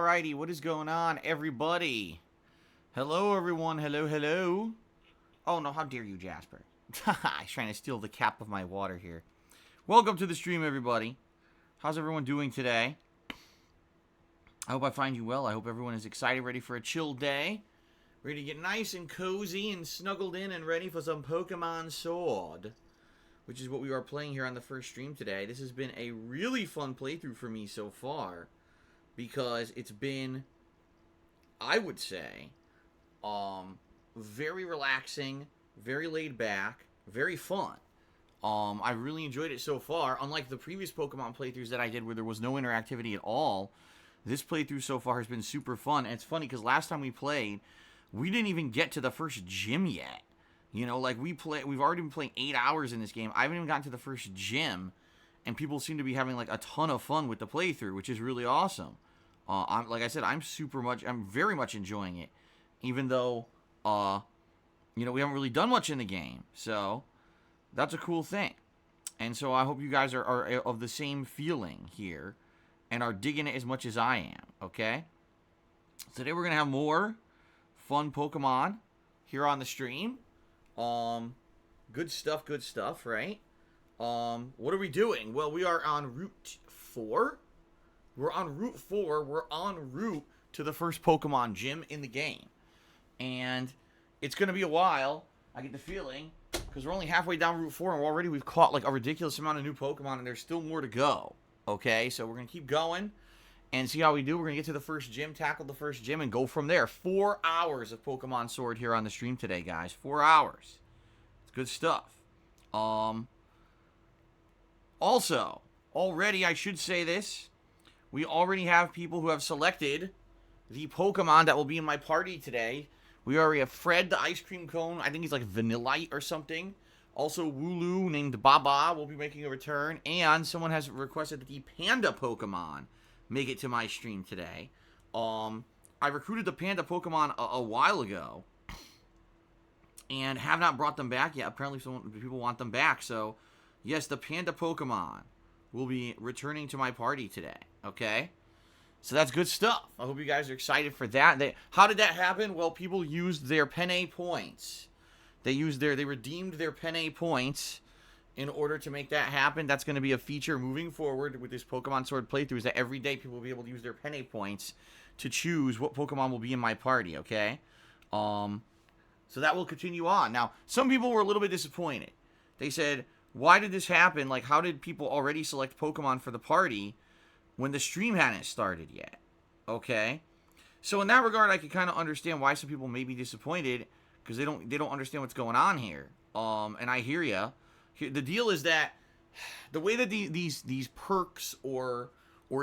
Alrighty, what is going on, everybody? Hello, everyone. Hello, hello. Oh, no, how dare you, Jasper. He's trying to steal the cap of my water here. Welcome to the stream, everybody. How's everyone doing today? I hope I find you well. I hope everyone is excited, ready for a chill day. Ready to get nice and cozy and snuggled in and ready for some Pokemon Sword, which is what we are playing here on the first stream today. This has been a really fun playthrough for me so far, because it's been, I would say, very relaxing, very laid back, very fun. I really enjoyed it so far. Unlike the previous Pokemon playthroughs that I did where there was no interactivity at all, this playthrough so far has been super fun. And it's funny because last time we played, we didn't even get to the first gym yet. You know, like we've already been playing 8 hours in this game. I haven't even gotten to the first gym, and people seem to be having like a ton of fun with the playthrough, which is really awesome. Like I said, I'm very much enjoying it, even though, we haven't really done much in the game. So that's a cool thing. And so I hope you guys are of the same feeling here and are digging it as much as I am, okay? Today we're going to have more fun Pokemon here on the stream. Good stuff, right? What are we doing? Well, we are on Route 4. We're on Route 4. We're en route to the first Pokemon gym in the game. And it's going to be a while, I get the feeling, because we're only halfway down Route 4, and already we've caught like a ridiculous amount of new Pokemon, and there's still more to go. Okay, so we're going to keep going and see how we do. We're going to get to the first gym, tackle the first gym, and go from there. 4 hours of Pokemon Sword here on the stream today, guys. 4 hours. It's good stuff. Also, already, I should say this, we already have people who have selected the Pokemon that will be in my party today. We already have Fred, the ice cream cone. I think he's like Vanillite or something. Also, Wooloo, named Baba, will be making a return. And someone has requested that the Panda Pokemon make it to my stream today. I recruited the Panda Pokemon a while ago, and have not brought them back yet. Apparently, some people want them back. So, yes, the Panda Pokemon will be returning to my party today. Okay? So that's good stuff. I hope you guys are excited for that. How did that happen? Well, people used their Penne points. They redeemed their Penne points in order to make that happen. That's going to be a feature moving forward with this Pokemon Sword playthrough, is that every day people will be able to use their Penne points to choose what Pokemon will be in my party, okay? So that will continue on. Now, some people were a little bit disappointed. They said, why did this happen? Like, how did people already select Pokemon for the party when the stream hadn't started yet? Okay? So in that regard, I can kind of understand why some people may be disappointed, because they don't understand what's going on here. And I hear ya. The deal is that the way that these perks or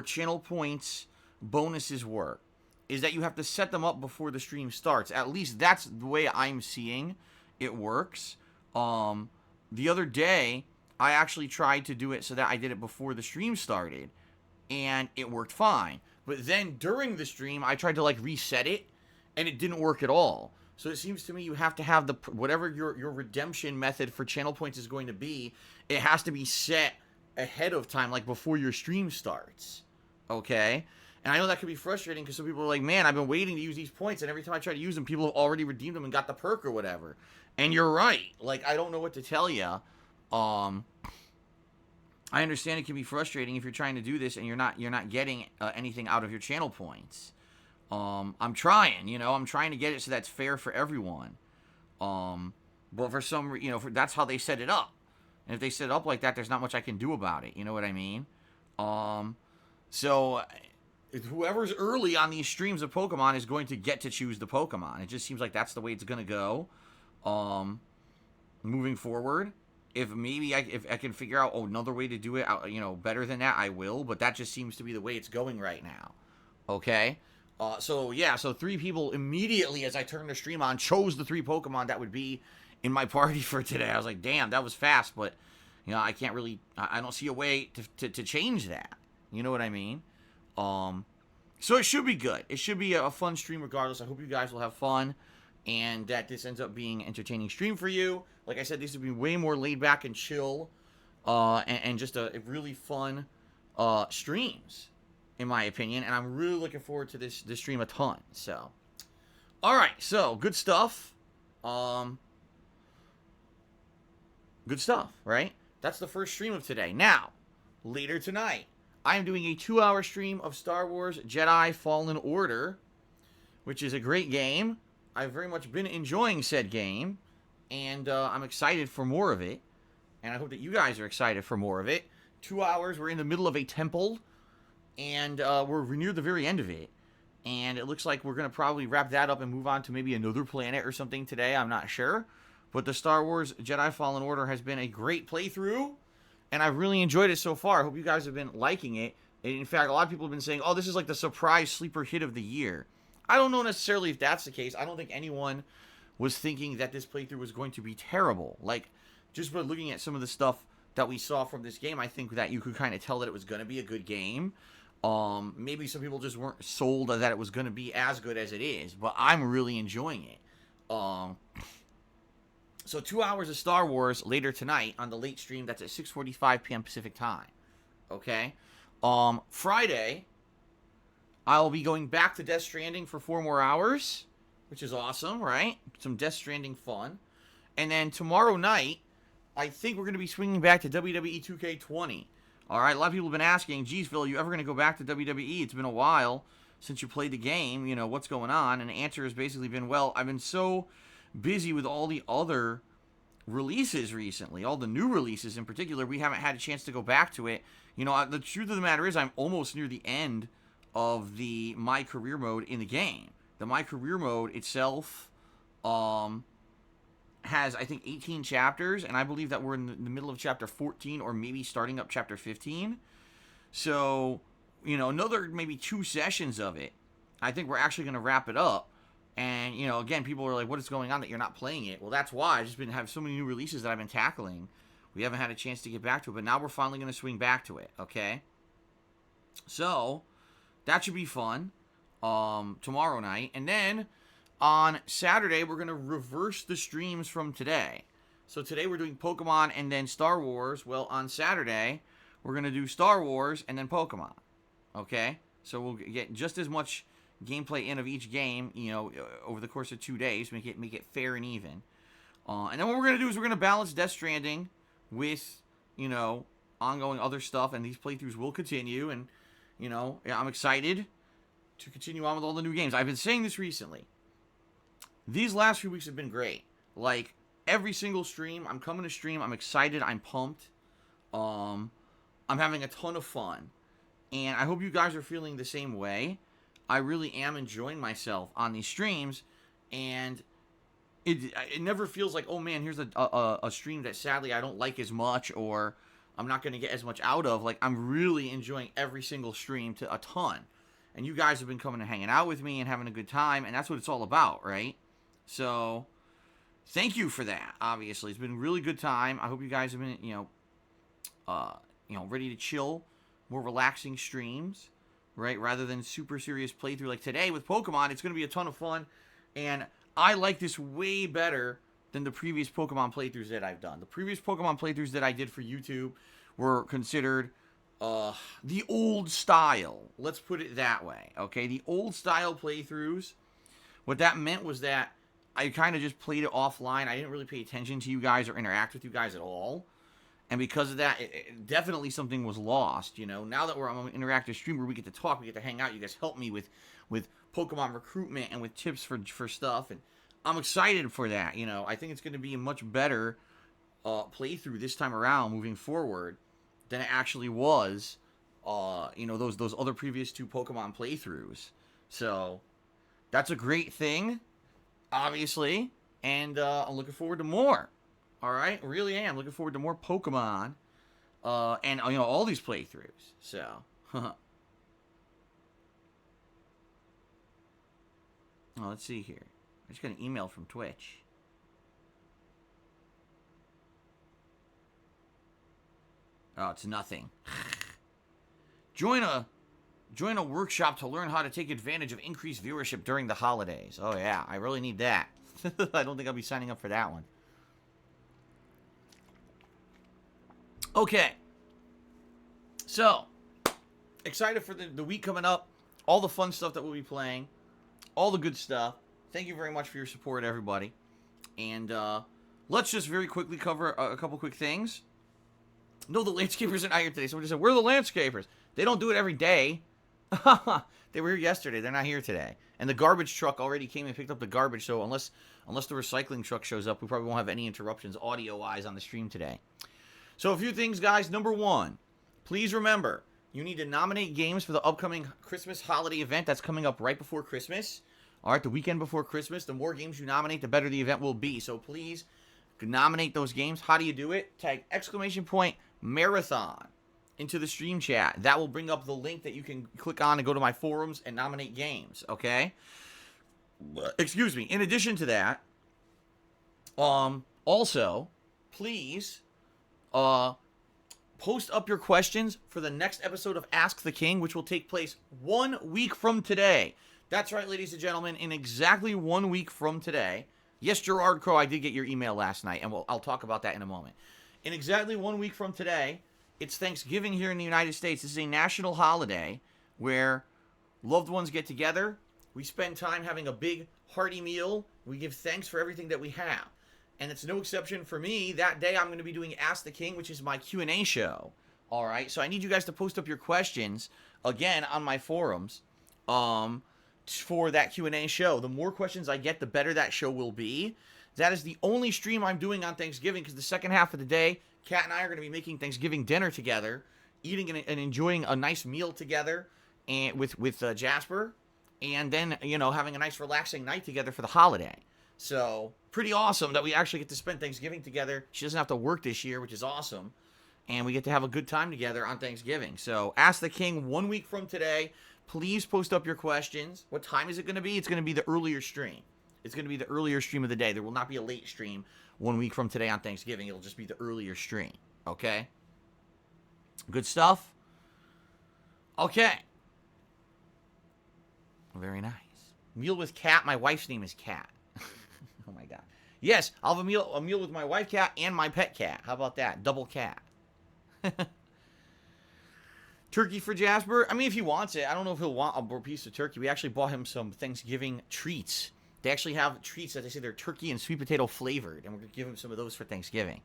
channel points bonuses work is that you have to set them up before the stream starts. At least that's the way I'm seeing it works. The other day, I actually tried to do it so that I did it before the stream started, and it worked fine. But then during the stream, I tried to like reset it, and it didn't work at all. So it seems to me you have to have whatever your redemption method for channel points is going to be, it has to be set ahead of time, like before your stream starts. Okay? And I know that could be frustrating because some people are like, man, I've been waiting to use these points, and every time I try to use them, people have already redeemed them and got the perk or whatever. And you're right. Like, I don't know what to tell you. I understand it can be frustrating if you're trying to do this and you're not getting anything out of your channel points. I'm trying, I'm trying to get it so that's fair for everyone. But for some, that's how they set it up. And if they set it up like that, there's not much I can do about it. You know what I mean? So whoever's early on these streams of Pokemon is going to get to choose the Pokemon. It just seems like that's the way it's going to go. Moving forward, if I can figure out another way to do it, better than that, I will. But that just seems to be the way it's going right now. Okay? So 3 people immediately, as I turned the stream on, chose the 3 Pokemon that would be in my party for today. I was like, damn, that was fast, but, I can't really, I don't see a way to change that. You know what I mean? So it should be good. It should be a fun stream regardless. I hope you guys will have fun, and that this ends up being an entertaining stream for you. Like I said, this would be way more laid back and chill, and just a really fun streams. in my opinion, and I'm really looking forward to this stream a ton. So, all right, so good stuff. Good stuff, right? That's the first stream of today. Now, later tonight, I am doing a 2-hour stream of Star Wars Jedi Fallen Order, which is a great game. I've very much been enjoying said game, and I'm excited for more of it. And I hope that you guys are excited for more of it. 2 hours, we're in the middle of a temple, and we're near the very end of it. And it looks like we're going to probably wrap that up and move on to maybe another planet or something today. I'm not sure. But the Star Wars Jedi Fallen Order has been a great playthrough, and I've really enjoyed it so far. I hope you guys have been liking it. And in fact, a lot of people have been saying, oh, this is like the surprise sleeper hit of the year. I don't know necessarily if that's the case. I don't think anyone was thinking that this playthrough was going to be terrible. Like, just by looking at some of the stuff that we saw from this game, I think that you could kind of tell that it was going to be a good game. Maybe some people just weren't sold that it was going to be as good as it is, but I'm really enjoying it. So 2 hours of Star Wars later tonight on the late stream. That's at 6:45 p.m. Pacific time. Okay. Friday, I'll be going back to Death Stranding for 4 more hours, which is awesome, right? Some Death Stranding fun. And then tomorrow night, I think we're going to be swinging back to WWE 2K20. All right, a lot of people have been asking, geez, Phil, are you ever going to go back to WWE? It's been a while since you played the game. You know, what's going on? And the answer has basically been, well, I've been so busy with all the other releases recently, all the new releases in particular, we haven't had a chance to go back to it. You know, the truth of the matter is I'm almost near the end of the My Career mode in the game. The My Career mode itself has, I think, 18 chapters, and I believe that we're in the middle of chapter 14 or maybe starting up chapter 15. So, you know, another maybe 2 sessions of it, I think we're actually going to wrap it up. And, you know, again, people are like, what is going on that you're not playing it? Well, that's why. I've just been having so many new releases that I've been tackling. We haven't had a chance to get back to it, but now we're finally going to swing back to it, okay? So, that should be fun tomorrow night. And then, on Saturday, we're going to reverse the streams from today. So, today we're doing Pokemon and then Star Wars. Well, on Saturday, we're going to do Star Wars and then Pokemon, okay? So, we'll get just as much gameplay in of each game, you know, over the course of 2 days, make it fair and even. And then what we're going to do is we're going to balance Death Stranding with, you know, ongoing other stuff, and these playthroughs will continue, and, you know, I'm excited to continue on with all the new games. I've been saying this recently. These last few weeks have been great. Like, every single stream, I'm coming to stream, I'm excited, I'm pumped. I'm having a ton of fun. And I hope you guys are feeling the same way. I really am enjoying myself on these streams, and it never feels like, oh man, here's a stream that sadly I don't like as much, or I'm not going to get as much out of. Like, I'm really enjoying every single stream to a ton. And you guys have been coming and hanging out with me and having a good time, and that's what it's all about, right? So, thank you for that, obviously. It's been a really good time. I hope you guys have been, you know, ready to chill, more relaxing streams. Right, rather than super serious playthrough like today with Pokemon. It's going to be a ton of fun, and I like this way better than the previous Pokemon playthroughs that I've done. The previous Pokemon playthroughs that I did for YouTube were considered the old style. Let's put it that way, okay? The old style playthroughs, what that meant was that I kind of just played it offline. I didn't really pay attention to you guys or interact with you guys at all. And because of that, definitely something was lost, you know. Now that I'm an interactive streamer, we get to talk, we get to hang out. You guys help me with Pokemon recruitment and with tips for stuff. And I'm excited for that, you know. I think it's going to be a much better playthrough this time around moving forward than it actually was, you know, those other previous 2 Pokemon playthroughs. So, that's a great thing, obviously. And I'm looking forward to more. All right, really am looking forward to more Pokemon, and you know, all these playthroughs. So, oh, let's see here. I just got an email from Twitch. Oh, it's nothing. Join a workshop to learn how to take advantage of increased viewership during the holidays. Oh yeah, I really need that. I don't think I'll be signing up for that one. Okay, so excited for the week coming up. All the fun stuff that we'll be playing. All the good stuff. Thank you very much for your support, everybody. And let's just very quickly cover a couple quick things. No, the landscapers are not here today. Someone just said, where are the landscapers? They don't do it every day. They were here yesterday. They're not here today. And the garbage truck already came and picked up the garbage. So unless the recycling truck shows up, we probably won't have any interruptions audio-wise on the stream today. So a few things, guys. Number one, please remember, you need to nominate games for the upcoming Christmas holiday event that's coming up right before Christmas. All right, the weekend before Christmas. The more games you nominate, the better the event will be. So please nominate those games. How do you do it? Tag !marathon into the stream chat. That will bring up the link that you can click on and go to my forums and nominate games, okay? Excuse me. In addition to that, also, please post up your questions for the next episode of Ask the King, which will take place 1 week from today. That's right, ladies and gentlemen, in exactly 1 week from today. Yes, Gerard Crow, I did get your email last night, and I'll talk about that in a moment. In exactly 1 week from today, it's Thanksgiving here in the United States. This is a national holiday where loved ones get together. We spend time having a big, hearty meal. We give thanks for everything that we have. And it's no exception for me. That day, I'm going to be doing Ask the King, which is my Q&A show. All right? So I need you guys to post up your questions, again, on my forums for that Q&A show. The more questions I get, the better that show will be. That is the only stream I'm doing on Thanksgiving, because the second half of the day, Kat and I are going to be making Thanksgiving dinner together, eating and enjoying a nice meal together and with Jasper, and then, you know, having a nice relaxing night together for the holiday. So, pretty awesome that we actually get to spend Thanksgiving together. She doesn't have to work this year, which is awesome. And we get to have a good time together on Thanksgiving. So, Ask the King 1 week from today. Please post up your questions. What time is it going to be? It's going to be the earlier stream. It's going to be the earlier stream of the day. There will not be a late stream 1 week from today on Thanksgiving. It'll just be the earlier stream. Okay? Good stuff? Okay. Very nice. Meal with Kat. My wife's name is Kat. Oh my God. Yes, I'll have a meal with my wife cat and my pet cat. How about that? Double cat. Turkey for Jasper. I mean, if he wants it. I don't know if he'll want a piece of turkey. We actually bought him some Thanksgiving treats. They actually have treats that they say they're turkey and sweet potato flavored, and we're going to give him some of those for Thanksgiving.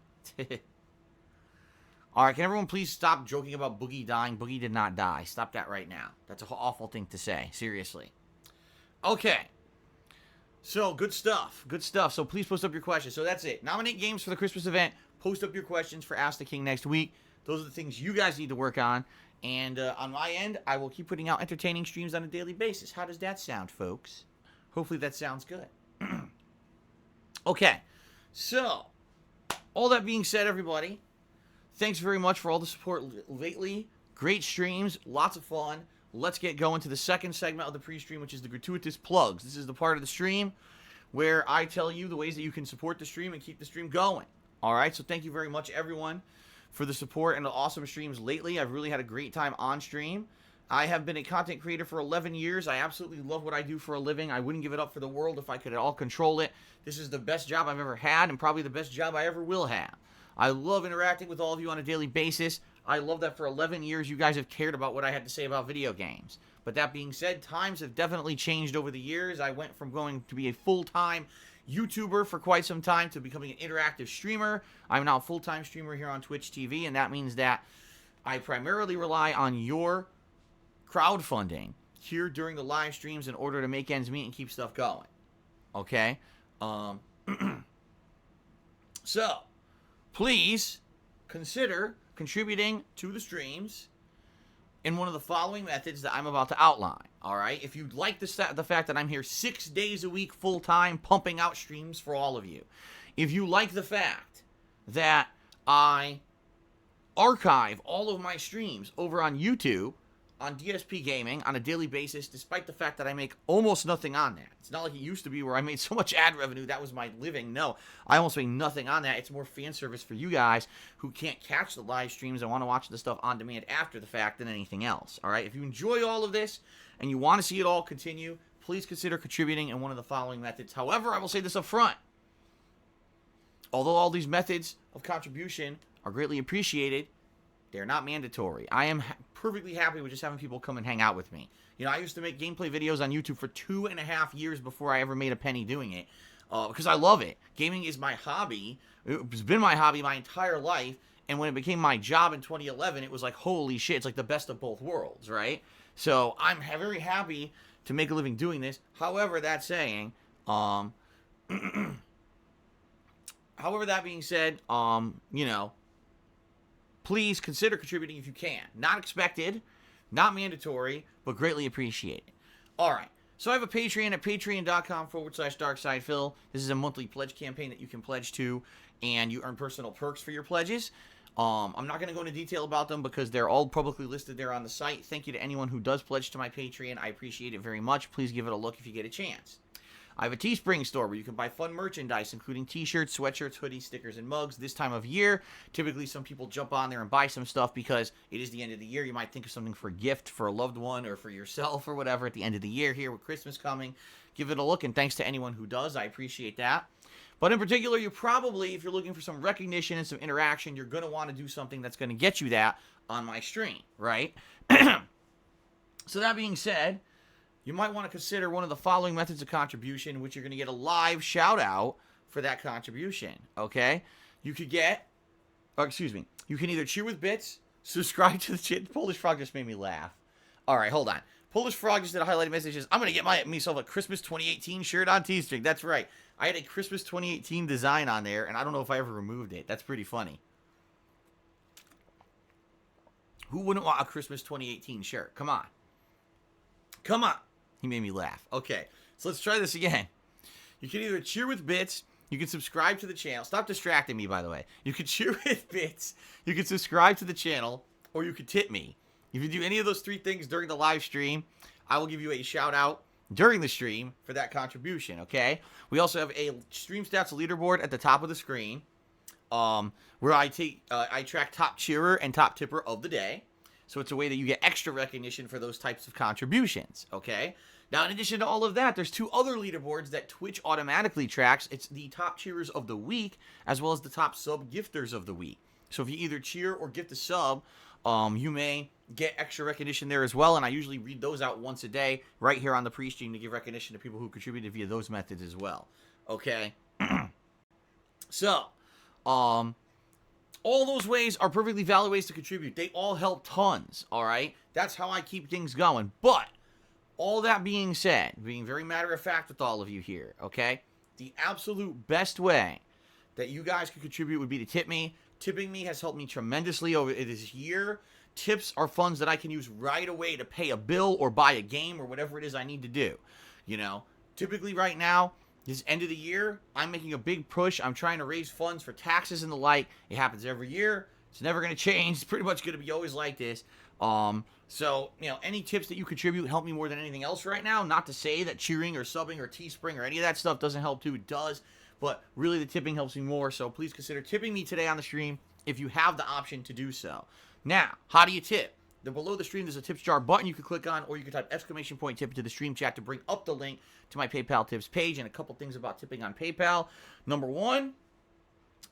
All right, can everyone please stop joking about Boogie dying? Boogie did not die. Stop that right now. That's an awful thing to say. Seriously. Okay. So, good stuff. Good stuff. So, please post up your questions. So, that's it. Nominate games for the Christmas event. Post up your questions for Ask the King next week. Those are the things you guys need to work on. And on my end, I will keep putting out entertaining streams on a daily basis. How does that sound, folks? Hopefully that sounds good. Okay. So, all that being said, everybody, thanks very much for all the support lately. Great streams. Lots of fun. Let's get going to the second segment of the pre-stream, which is the gratuitous plugs. This is the part of the stream where I tell you the ways that you can support the stream and keep the stream going. All right, so thank you very much, everyone, for the support and the awesome streams lately. I've really had a great time on stream. I have been a content creator for 11 years. I absolutely love what I do for a living. I wouldn't give it up for the world if I could at all control it. This is the best job I've ever had and probably the best job I ever will have. I love interacting with all of you on a daily basis. I love that for 11 years you guys have cared about what I had to say about video games. But that being said, times have definitely changed over the years. I went from going to be a full-time YouTuber for quite some time to becoming an interactive streamer. I'm now a full-time streamer here on Twitch TV, and that means that I primarily rely on your crowdfunding here during the live streams in order to make ends meet and keep stuff going. Okay? So, please consider contributing to the streams in one of the following methods that I'm about to outline. All right? If you like the fact that I'm here 6 days a week full-time pumping out streams for all of you. If you like the fact that I archive all of my streams over on YouTube, on DSPGaming, on a daily basis, despite the fact that I make almost nothing on that. It's not like it used to be where I made so much ad revenue, that was my living. No, I almost make nothing on that. It's more fan service for you guys who can't catch the live streams and want to watch the stuff on demand after the fact than anything else. All right, if you enjoy all of this and you want to see it all continue, please consider contributing in one of the following methods. However, I will say this up front. Although all these methods of contribution are greatly appreciated, They're not mandatory. I am perfectly happy with just having people come and hang out with me. You know, I used to make gameplay videos on YouTube for 2.5 years before I ever made a penny doing it. Because I love it. Gaming is my hobby. It's been my hobby my entire life. And when it became my job in 2011, it was like, holy shit, it's like the best of both worlds, right? So I'm very happy to make a living doing this. However, that saying, however, that being said, you know, please consider contributing if you can. Not expected, not mandatory, but greatly appreciated. All right. So I have a Patreon at patreon.com/DarkSidePhil. This is a monthly pledge campaign that you can pledge to, and you earn personal perks for your pledges. I'm not going to go into detail about them because they're all publicly listed there on the site. Thank you to anyone who does pledge to my Patreon. I appreciate it very much. Please give it a look if you get a chance. I have a Teespring store where you can buy fun merchandise, including t-shirts, sweatshirts, hoodies, stickers, and mugs. This time of year, typically some people jump on there and buy some stuff because it is the end of the year. You might think of something for a gift for a loved one or for yourself or whatever at the end of the year here with Christmas coming. Give it a look, and thanks to anyone who does. I appreciate that. But in particular, you probably, if you're looking for some recognition and some interaction, you're going to want to do something that's going to get you that on my stream, right? So that being said, you might want to consider one of the following methods of contribution, which you're going to get a live shout out for that contribution, okay? You could get, you can either cheer with bits, subscribe to the channel. Polish Frog just made me laugh. All right, hold on. Polish Frog just did a highlighted message. I'm going to get myself a Christmas 2018 shirt on Teespring. That's right. I had a Christmas 2018 design on there, and I don't know if I ever removed it. That's pretty funny. Who wouldn't want a Christmas 2018 shirt? Come on. Come on. He made me laugh. Okay, so let's try this again. You can either cheer with bits, you can subscribe to the channel. Stop distracting me, by the way. You can cheer with bits, you can subscribe to the channel, or you can tip me. If you do any of those three things during the live stream, I will give you a shout out during the stream for that contribution, okay? We also have a Stream Stats leaderboard at the top of the screen, where I track top cheerer and top tipper of the day. So it's a way that you get extra recognition for those types of contributions, okay? Now, in addition to all of that, there's two other leaderboards that Twitch automatically tracks. It's the top cheerers of the week, as well as the top sub gifters of the week. So if you either cheer or gift a sub, you may get extra recognition there as well, and I usually read those out once a day right here on the pre-stream to give recognition to people who contributed via those methods as well, okay? So, all those ways are perfectly valid ways to contribute. They all help tons, all right? That's how I keep things going. But all that being said, being very matter of fact with all of you here, okay? The absolute best way that you guys can contribute would be to tip me. Tipping me has helped me tremendously over this year. Tips are funds that I can use right away to pay a bill or buy a game or whatever it is I need to do. You know, typically right now, this end of the year, I'm making a big push. I'm trying to raise funds for taxes and the like. It happens every year. It's never going to change. It's pretty much going to be always like this. So, you know, any tips that you contribute help me more than anything else right now. Not to say that cheering or subbing or Teespring or any of that stuff doesn't help too. It does. But really the tipping helps me more. So please consider tipping me today on the stream if you have the option to do so. Now, how do you tip? Below the stream, there's a tips jar button you can click on, or you can type !tip into the stream chat to bring up the link to my PayPal tips page, and a couple things about tipping on PayPal. Number one,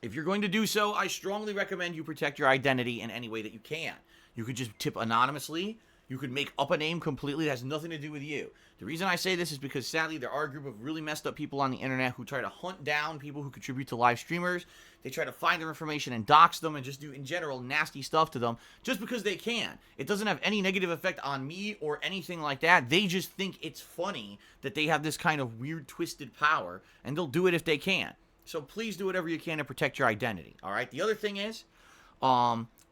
if you're going to do so, I strongly recommend you protect your identity in any way that you can. You could just tip anonymously. You could make up a name completely that has nothing to do with you. The reason I say this is because, sadly, there are a group of really messed up people on the internet who try to hunt down people who contribute to live streamers. They try to find their information and dox them and just do, in general, nasty stuff to them just because they can. It doesn't have any negative effect on me or anything like that. They just think it's funny that they have this kind of weird, twisted power, and they'll do it if they can. So please do whatever you can to protect your identity, all right? The other thing is,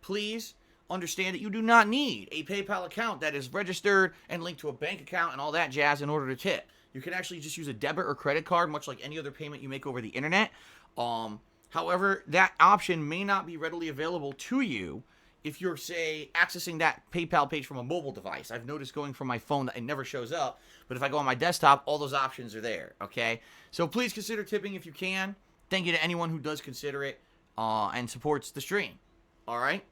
please understand that you do not need a PayPal account that is registered and linked to a bank account and all that jazz in order to tip. You can actually just use a debit or credit card, much like any other payment you make over the internet. However, that option may not be readily available to you if you're, say, accessing that PayPal page from a mobile device. I've noticed going from my phone that it never shows up, but if I go on my desktop, all those options are there, okay? So please consider tipping if you can. Thank you to anyone who does consider it and supports the stream, all right?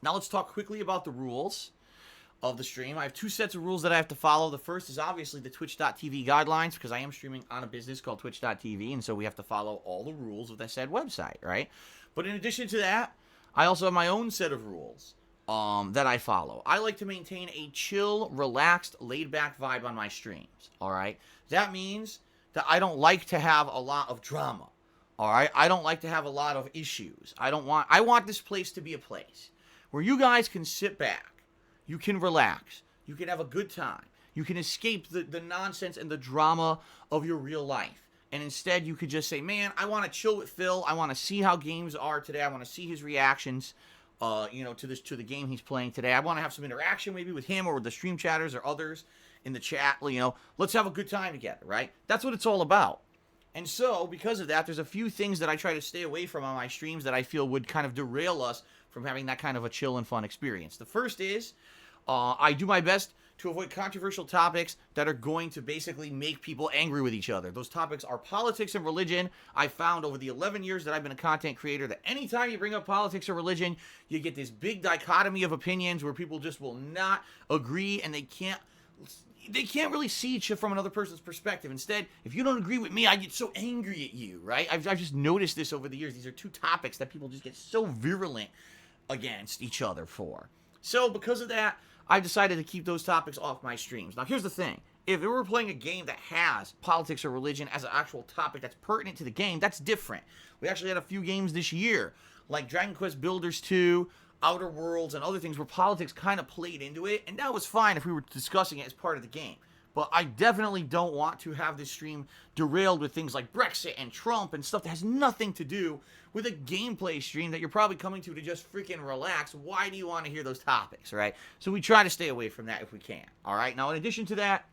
Now let's talk quickly about the rules of the stream. I have two sets of rules that I have to follow. The first is obviously the twitch.tv guidelines, because I am streaming on a business called twitch.tv, and so we have to follow all the rules of that said website, right? But in addition to that, I also have my own set of rules that I follow. I like to maintain a chill, relaxed, laid-back vibe on my streams, all right? That means that I don't like to have a lot of drama, all right? I don't like to have a lot of issues. I want this place to be a place where you guys can sit back, you can relax, you can have a good time, you can escape the nonsense and the drama of your real life. And instead, you could just say, man, I want to chill with Phil. I want to see how games are today. I want to see his reactions, to the game he's playing today. I want to have some interaction maybe with him or with the stream chatters or others in the chat. Let's have a good time together, right? That's what it's all about. And so, because of that, there's a few things that I try to stay away from on my streams that I feel would kind of derail us from having that kind of a chill and fun experience. The first is, I do my best to avoid controversial topics that are going to basically make people angry with each other. Those topics are politics and religion. I found over the 11 years that I've been a content creator that anytime you bring up politics or religion, you get this big dichotomy of opinions where people just will not agree and they can't really see each other from another person's perspective. Instead, if you don't agree with me, I get so angry at you, right? I've just noticed this over the years. These are two topics that people just get so virulent against each other for. So because of that, I decided to keep those topics off my streams. Now, here's the thing. If we were playing a game that has politics or religion as an actual topic that's pertinent to the game, that's different. We actually had a few games this year, like Dragon Quest Builders 2, Outer Worlds, and other things where politics kind of played into it, and that was fine if we were discussing it as part of the game. But I definitely don't want to have this stream derailed with things like Brexit and Trump and stuff that has nothing to do with a gameplay stream that you're probably coming to just freaking relax. Why do you want to hear those topics, right? So we try to stay away from that if we can, all right? Now, in addition to that,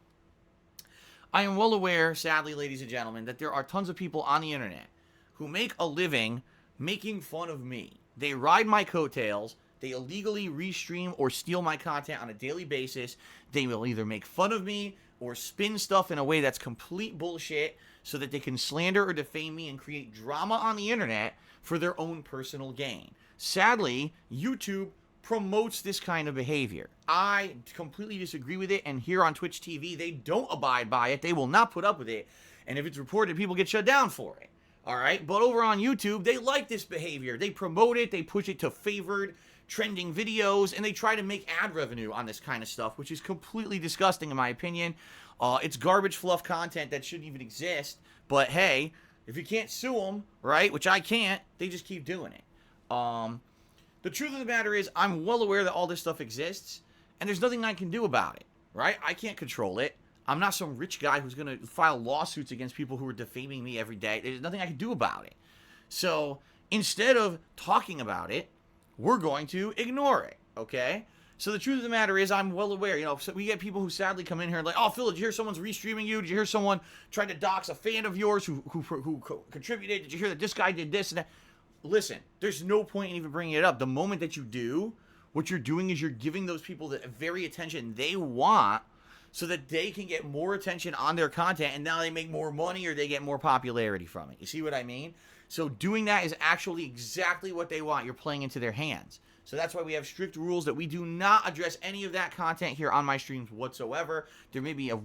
I am well aware, sadly, ladies and gentlemen, that there are tons of people on the internet who make a living making fun of me. They ride my coattails. They illegally restream or steal my content on a daily basis. They will either make fun of me or spin stuff in a way that's complete bullshit so that they can slander or defame me and create drama on the internet for their own personal gain. Sadly, YouTube promotes this kind of behavior. I completely disagree with it, and here on Twitch TV, they don't abide by it. They will not put up with it, and if it's reported, people get shut down for it. All right? But over on YouTube, they like this behavior. They promote it. They push it to favored, trending videos, and they try to make ad revenue on this kind of stuff, which is completely disgusting in my opinion. It's garbage fluff content that shouldn't even exist, but hey, if you can't sue them, right, which I can't, they just keep doing it. The truth of the matter is, I'm well aware that all this stuff exists, and there's nothing I can do about it, right? I can't control it. I'm not some rich guy who's going to file lawsuits against people who are defaming me every day. There's nothing I can do about it. So instead of talking about it, we're going to ignore it, okay? So the truth of the matter is, I'm well aware, so we get people who sadly come in here and like, oh, Phil, did you hear someone's restreaming you? Did you hear someone tried to dox a fan of yours who contributed? Did you hear that this guy did this and that? Listen, there's no point in even bringing it up. The moment that you do, what you're doing is you're giving those people the very attention they want so that they can get more attention on their content, and now they make more money or they get more popularity from it. You see what I mean? So doing that is actually exactly what they want. You're playing into their hands. So that's why we have strict rules that we do not address any of that content here on my streams whatsoever. There may be a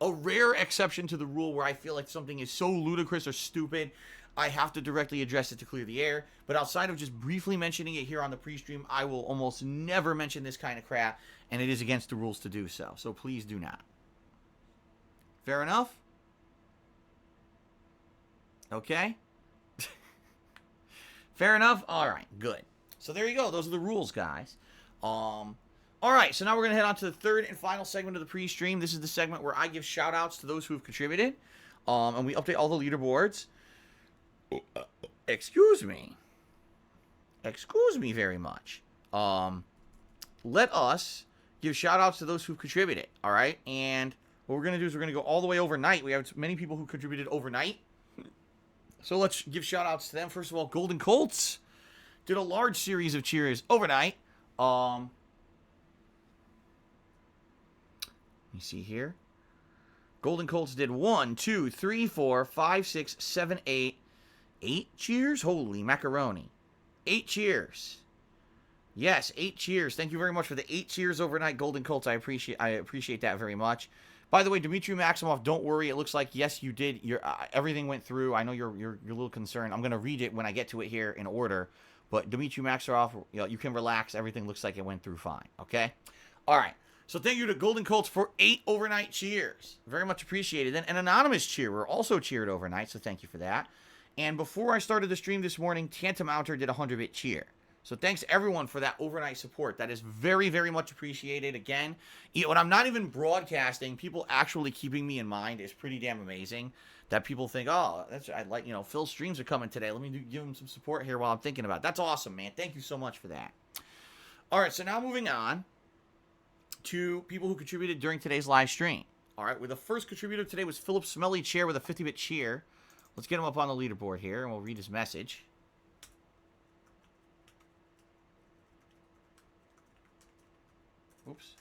rare exception to the rule where I feel like something is so ludicrous or stupid, I have to directly address it to clear the air. But outside of just briefly mentioning it here on the pre-stream, I will almost never mention this kind of crap, and it is against the rules to do so. So please do not. Fair enough? Okay? Fair enough? All right, good. So there you go. Those are the rules, guys. All right, so now we're going to head on to the third and final segment of the pre-stream. This is the segment where I give shout-outs to those who have contributed, and we update all the leaderboards. Excuse me. Excuse me very much. Let us give shout-outs to those who've contributed, all right? And what we're going to do is we're going to go all the way overnight. We have many people who contributed overnight. So let's give shout-outs to them. First of all, Golden Colts did a large series of cheers overnight. Let me see here. Golden Colts did 1, 2, 3, 4, 5, 6, 7, 8. 8 cheers? Holy macaroni. 8 cheers. Yes, 8 cheers. Thank you very much for the 8 cheers overnight, Golden Colts. I appreciate that very much. By the way, Dmitry Maximov, don't worry. It looks like, yes, you did. Everything went through. I know you're a little concerned. I'm going to read it when I get to it here in order. But Dimitri Maxarov, you can relax. Everything looks like it went through fine. Okay? All right. So thank you to Golden Colts for 8 overnight cheers. Very much appreciated. And an anonymous cheerer also cheered overnight, so thank you for that. And before I started the stream this morning, Tantamounter did a 100-bit cheer. So thanks everyone for that overnight support. That is very, very much appreciated. Again, when I'm not even broadcasting, people actually keeping me in mind is pretty damn amazing. That people think, oh, I like, Phil's streams are coming today. Let me give him some support here while I'm thinking about it. That's awesome, man. Thank you so much for that. All right, so now moving on to people who contributed during today's live stream. All right, the first contributor today was Philip Smelly Chair with a 50-bit cheer. Let's get him up on the leaderboard here, and we'll read his message. Oops.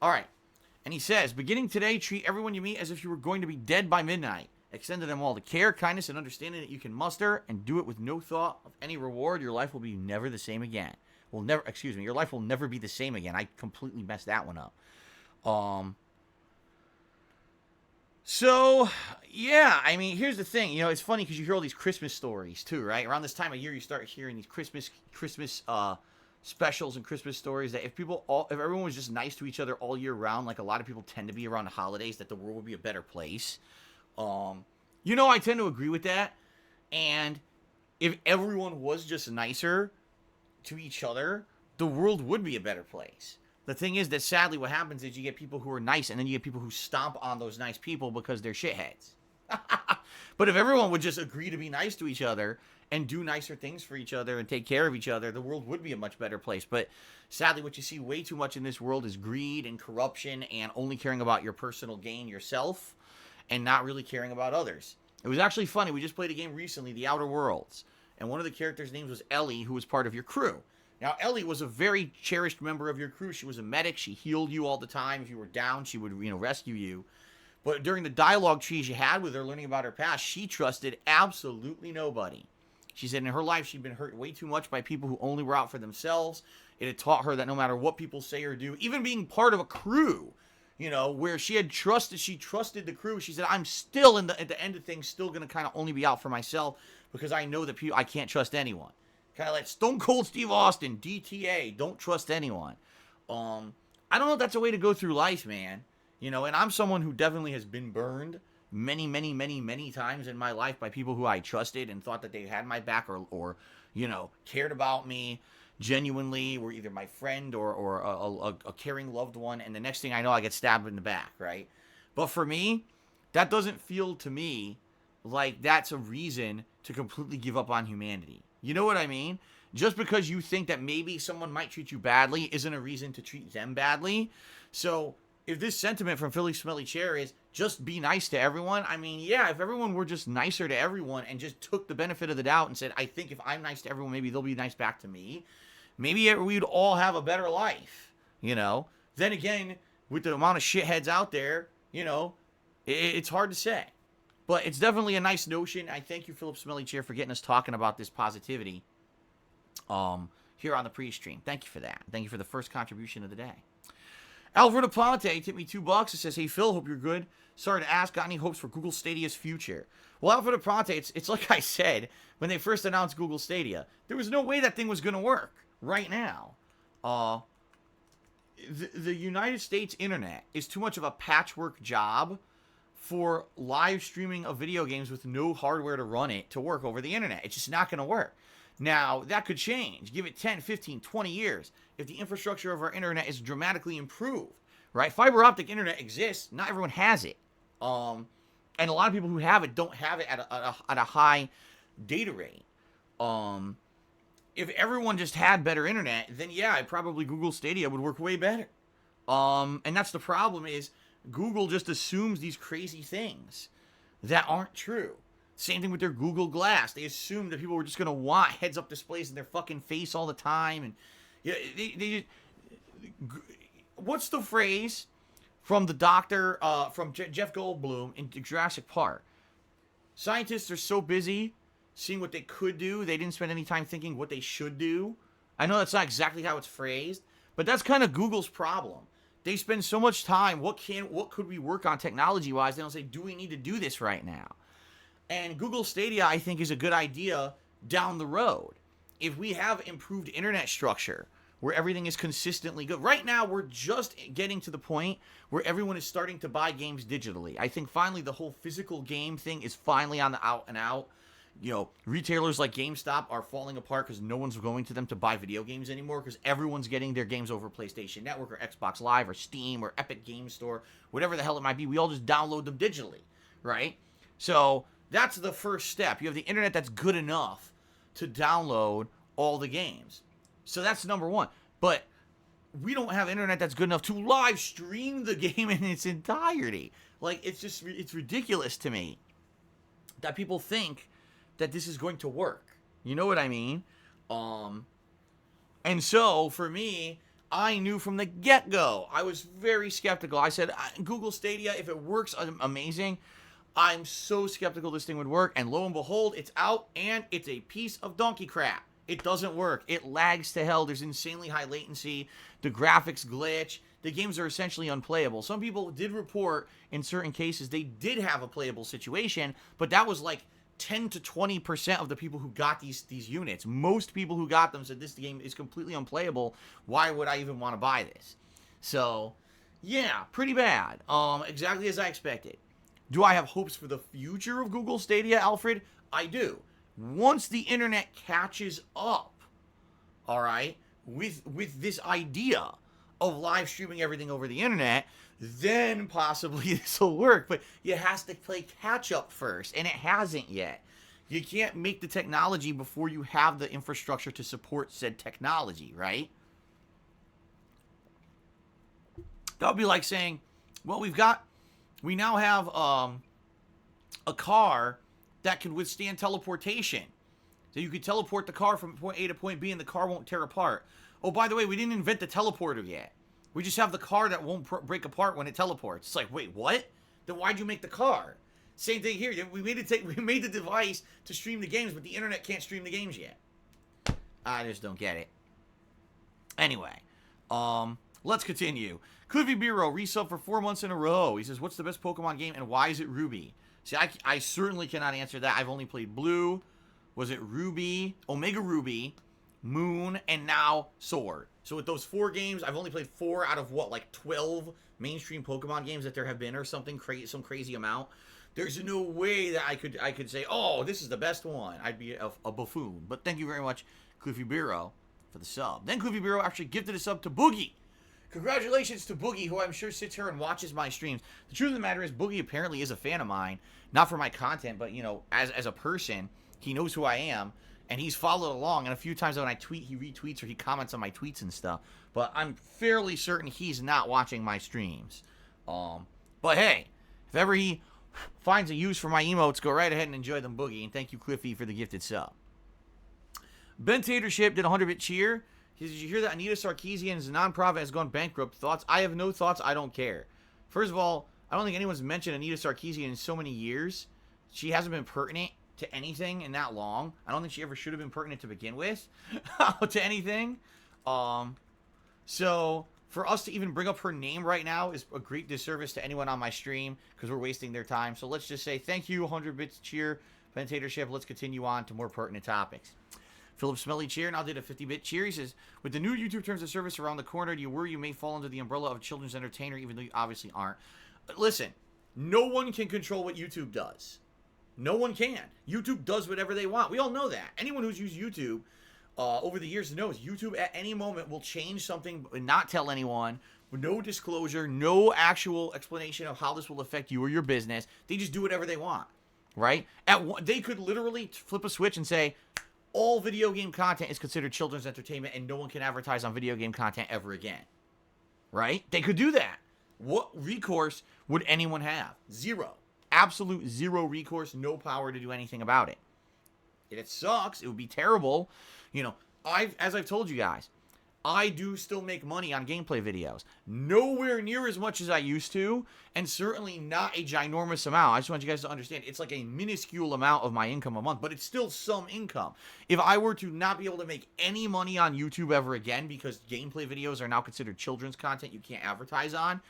All right. And he says, beginning today, treat everyone you meet as if you were going to be dead by midnight. Extend to them all the care, kindness, and understanding that you can muster, and do it with no thought of any reward. Your life will be never the same again. Your life will never be the same again. I completely messed that one up. So, yeah, I mean, here's the thing. It's funny because you hear all these Christmas stories, too, right? Around this time of year, you start hearing these Christmas specials and Christmas stories that if everyone was just nice to each other all year round, like a lot of people tend to be around the holidays, that the world would be a better place. I tend to agree with that. And if everyone was just nicer to each other, the world would be a better place. The thing is that sadly what happens is you get people who are nice, and then you get people who stomp on those nice people because they're shitheads. But if everyone would just agree to be nice to each other and do nicer things for each other and take care of each other, the world would be a much better place. But sadly, what you see way too much in this world is greed and corruption and only caring about your personal gain yourself and not really caring about others. It was actually funny. We just played a game recently, The Outer Worlds, and one of the characters' names was Ellie, who was part of your crew. Now, Ellie was a very cherished member of your crew. She was a medic. She healed you all the time. If you were down, she would, rescue you. But during the dialogue trees you had with her, learning about her past, she trusted absolutely nobody. She said in her life she'd been hurt way too much by people who only were out for themselves. It had taught her that no matter what people say or do, even being part of a crew, where she trusted the crew. She said, I'm still at the end of things, still going to kind of only be out for myself because I know that I can't trust anyone. Kind of like Stone Cold Steve Austin, DTA, don't trust anyone. I don't know if that's a way to go through life, man. And I'm someone who definitely has been burned many, many, many, many times in my life by people who I trusted and thought that they had my back or cared about me genuinely, were either my friend or a caring loved one. And the next thing I know, I get stabbed in the back, right? But for me, that doesn't feel to me like that's a reason to completely give up on humanity. You know what I mean? Just because you think that maybe someone might treat you badly isn't a reason to treat them badly. So if this sentiment from Philly Smelly Chair is just be nice to everyone, I mean, yeah, if everyone were just nicer to everyone and just took the benefit of the doubt and said, I think if I'm nice to everyone, maybe they'll be nice back to me, maybe we'd all have a better life, Then again, with the amount of shitheads out there, it's hard to say. But it's definitely a nice notion. I thank you, Philip Smelly Chair, for getting us talking about this positivity here on the pre-stream. Thank you for that. Thank you for the first contribution of the day. Alfredo Ponte tipped me $2. It says, hey, Phil, hope you're good. Sorry to ask, got any hopes for Google Stadia's future? Well, Alfredo Ponte, it's like I said, when they first announced Google Stadia, there was no way that thing was going to work right now. The United States internet is too much of a patchwork job for live streaming of video games with no hardware to run it to work over the internet. It's just not going to work. Now, that could change. Give it 10, 15, 20 years if the infrastructure of our internet is dramatically improved, right? Fiber optic internet exists. Not everyone has it. And a lot of people who have it don't have it at a high data rate. If everyone just had better internet, then yeah, probably Google Stadia would work way better. And that's the problem is Google just assumes these crazy things that aren't true. Same thing with their Google Glass. They assume that people were just going to want heads-up displays in their fucking face all the time. And they what's the phrase from the doctor, from Jeff Goldblum in Jurassic Park? Scientists are so busy seeing what they could do, they didn't spend any time thinking what they should do. I know that's not exactly how it's phrased, but that's kind of Google's problem. They spend so much time, what could we work on technology-wise? They don't say, do we need to do this right now? And Google Stadia, I think, is a good idea down the road. if we have improved internet structure where everything is consistently good. Right now, we're just getting to the point where everyone is starting to buy games digitally. I think finally the whole physical game thing is finally on the out and out. You know, retailers like GameStop are falling apart because no one's going to them to buy video games anymore because everyone's getting their games over PlayStation Network or Xbox Live or Steam or Epic Game Store, whatever the hell it might be. We all just download them digitally, right? So that's the first step. You have the internet that's good enough to download all the games. So that's number one. But we don't have internet that's good enough to live stream the game in its entirety. Like, it's ridiculous to me that people think that this is going to work. You know what I mean? And so, for me, I knew from the get-go. I was very skeptical. I said, Google Stadia, if it works, amazing. I'm so skeptical this thing would work. And lo and behold, it's out, and it's a piece of donkey crap. It doesn't work. It lags to hell. There's insanely high latency. The graphics glitch. The games are essentially unplayable. Some people did report in certain cases they did have a playable situation, but that was like 10 to 20% of the people who got these units. Most people who got them said this game is completely unplayable. Why would I even want to buy this? So, yeah, pretty bad. Exactly as I expected. Do I have hopes for the future of Google Stadia, Alfred? I do. Once the internet catches up, all right, with this idea of live streaming everything over the internet, then possibly this will work. But it has to play catch up first, and it hasn't yet. You can't make the technology before you have the infrastructure to support said technology, right? That would be like saying, well, we now have a car that can withstand teleportation. So you could teleport the car from point A to point B and the car won't tear apart. Oh, by the way, we didn't invent the teleporter yet. We just have the car that won't break apart when it teleports. It's like, wait, what? Then why'd you make the car? Same thing here. We made the device to stream the games, but the internet can't stream the games yet. I just don't get it. Anyway, let's continue. Cliffy Bureau resub for 4 months in a row. He says, what's the best Pokemon game and why is it Ruby? See, I certainly cannot answer that. I've only played Blue. Was it Ruby? Omega Ruby, Moon, and now Sword. So with those 4 games, I've only played 4 out of, what, like 12 mainstream Pokemon games that there have been or something, some crazy amount. There's no way that I could say, oh, this is the best one. I'd be a buffoon. But thank you very much, Cliffy Bureau, for the sub. Then Cliffy Bureau actually gifted a sub to Boogie. Congratulations to Boogie, who I'm sure sits here and watches my streams. The truth of the matter is, Boogie apparently is a fan of mine. Not for my content, but, you know, as a person, he knows who I am. And he's followed along. And a few times when I tweet, he retweets or he comments on my tweets and stuff. But I'm fairly certain he's not watching my streams. But hey, if ever he finds a use for my emotes, go right ahead and enjoy them, Boogie. And thank you, Cliffy, for the gifted sub. Ben Tatership did a 100-bit cheer. He says, did you hear that Anita Sarkeesian's nonprofit has gone bankrupt? Thoughts? I have no thoughts. I don't care. First of all, I don't think anyone's mentioned Anita Sarkeesian in so many years. She hasn't been pertinent to anything in that long. I don't think she ever should have been pertinent to begin with to anything. So for us to even bring up her name right now is a great disservice to anyone on my stream because we're wasting their time. So let's just say thank you, 100 bits cheer, Ventatorship. Let's continue on to more pertinent topics. Philip Smelly Cheer now did a 50-bit cheer. He says, with the new YouTube terms of service around the corner, do you worry you may fall under the umbrella of children's entertainer, even though you obviously aren't? Listen, no one can control what YouTube does. No one can. YouTube does whatever they want. We all know that. Anyone who's used YouTube over the years knows YouTube at any moment will change something and not tell anyone. No disclosure, no actual explanation of how this will affect you or your business. They just do whatever they want, right? They could literally flip a switch and say, all video game content is considered children's entertainment and no one can advertise on video game content ever again, right? They could do that. What recourse would anyone have? Zero. Absolute zero recourse, no power to do anything about it. It sucks. It would be terrible. You know, as I've told you guys, I do still make money on gameplay videos. Nowhere near as much as I used to, and certainly not a ginormous amount. I just want you guys to understand, it's like a minuscule amount of my income a month, but it's still some income. If I were to not be able to make any money on YouTube ever again because gameplay videos are now considered children's content you can't advertise on,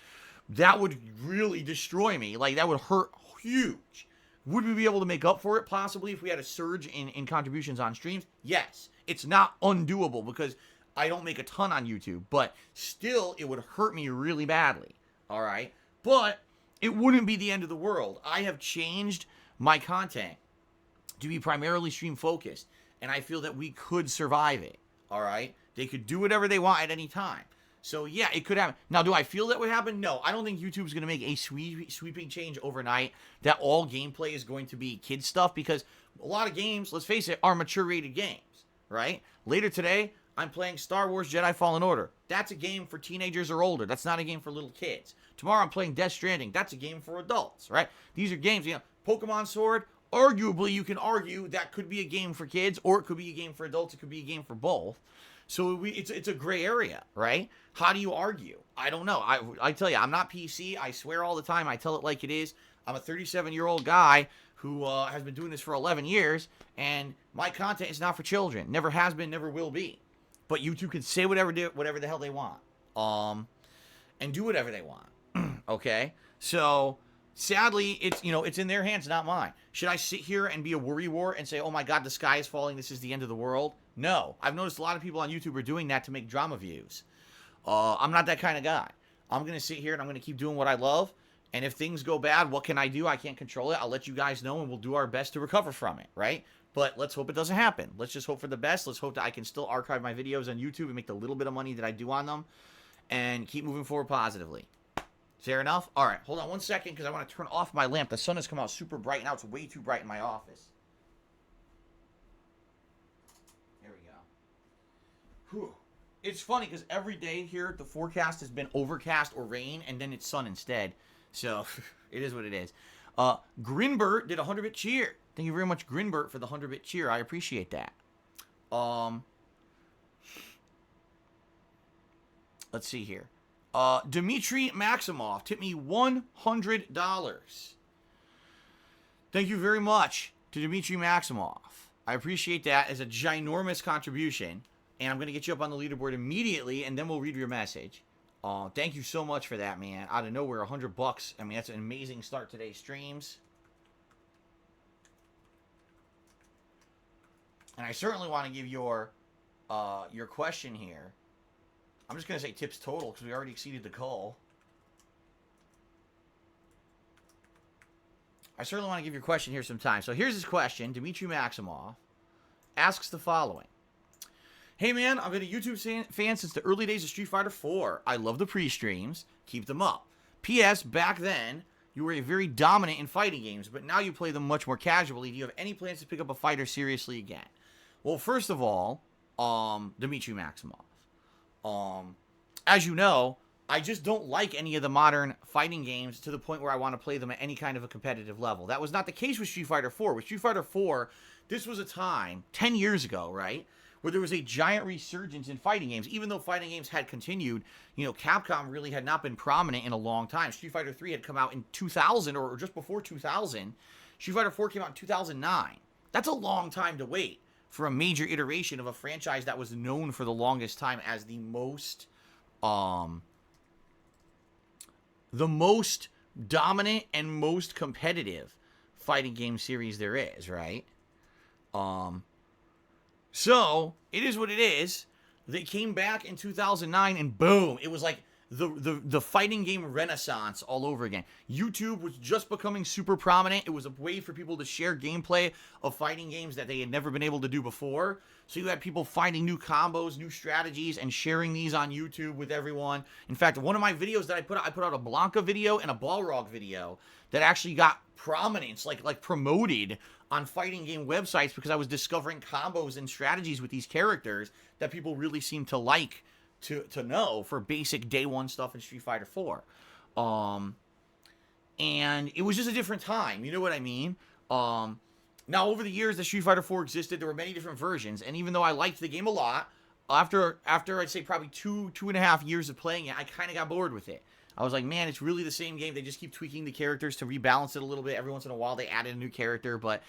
that would really destroy me. Like, that would hurt huge. Would we be able to make up for it possibly if we had a surge in contributions on streams? Yes. It's not undoable because I don't make a ton on YouTube, but still it would hurt me really badly. All right? But it wouldn't be the end of the world. I have changed my content to be primarily stream focused, and I feel that we could survive it. All right? They could do whatever they want at any time. So, yeah, it could happen. Now, do I feel that would happen? No. I don't think YouTube's going to make a sweeping change overnight that all gameplay is going to be kid stuff, because a lot of games, let's face it, are mature-rated games, right? Later today, I'm playing Star Wars Jedi Fallen Order. That's a game for teenagers or older. That's not a game for little kids. Tomorrow, I'm playing Death Stranding. That's a game for adults, right? These are games, Pokemon Sword, arguably, you can argue that could be a game for kids, or it could be a game for adults. It could be a game for both. So it's a gray area, right? How do you argue? I don't know. I tell you, I'm not PC. I swear all the time. I tell it like it is. I'm a 37-year-old guy who has been doing this for 11 years, and my content is not for children. Never has been, never will be. But YouTube can say whatever the hell they want, and do whatever they want. Okay? So sadly, it's in their hands, not mine. Should I sit here and be a worrywart and say, oh my God, the sky is falling, this is the end of the world? No. I've noticed a lot of people on YouTube are doing that to make drama views. I'm not that kind of guy. I'm going to sit here and I'm going to keep doing what I love. And if things go bad, what can I do? I can't control it. I'll let you guys know, and we'll do our best to recover from it, right? But let's hope it doesn't happen. Let's just hope for the best. Let's hope that I can still archive my videos on YouTube and make the little bit of money that I do on them and keep moving forward positively. Fair enough? All right, hold on one second because I want to turn off my lamp. The sun has come out super bright. Now it's way too bright in my office. There we go. Whew. It's funny because every day here the forecast has been overcast or rain, and then it's sun instead. So it is what it is. Grinbert did a 100-bit cheer. Thank you very much, Grinbert, for the 100-bit cheer. I appreciate that. Let's see here. Dmitry Maximov tipped me $100. Thank you very much to Dmitry Maximov. I appreciate that as a ginormous contribution. And I'm going to get you up on the leaderboard immediately, and then we'll read your message. Thank you so much for that, man. Out of nowhere, $100. I mean, that's an amazing start to today's streams. And I certainly want to give your question here. I'm just going to say tips total because we already exceeded the goal. I certainly want to give your question here some time. So here's his question. Dmitry Maximov asks the following. Hey man, I've been a YouTube fan since the early days of Street Fighter 4. I love the pre-streams. Keep them up. P.S. Back then, you were very dominant in fighting games, but now you play them much more casually. Do you have any plans to pick up a fighter seriously again? Well, first of all, Dmitry Maximov. As you know, I just don't like any of the modern fighting games to the point where I want to play them at any kind of a competitive level. That was not the case with Street Fighter 4. With Street Fighter 4, this was a time, 10 years ago, right, where there was a giant resurgence in fighting games. Even though fighting games had continued, Capcom really had not been prominent in a long time. Street Fighter 3 had come out in 2000 or just before 2000. Street Fighter 4 came out in 2009. That's a long time to wait for a major iteration of a franchise that was known for the longest time as the most dominant and most competitive fighting game series there is, right? So, it is what it is. They came back in 2009 and boom, it was like the fighting game renaissance all over again. YouTube was just becoming super prominent. It was a way for people to share gameplay of fighting games that they had never been able to do before. So you had people finding new combos, new strategies, and sharing these on YouTube with everyone. In fact, one of my videos that I put out a Blanca video and a Balrog video that actually got prominence, like promoted on fighting game websites because I was discovering combos and strategies with these characters that people really seemed to like to know for basic day one stuff in Street Fighter 4. And it was just a different time, you know what I mean? Now, over the years that Street Fighter 4 existed, there were many different versions, and even though I liked the game a lot, after I'd say probably two and a half years of playing it, I kind of got bored with it. I was like, man, it's really the same game. They just keep tweaking the characters to rebalance it a little bit. Every once in a while, they added a new character, but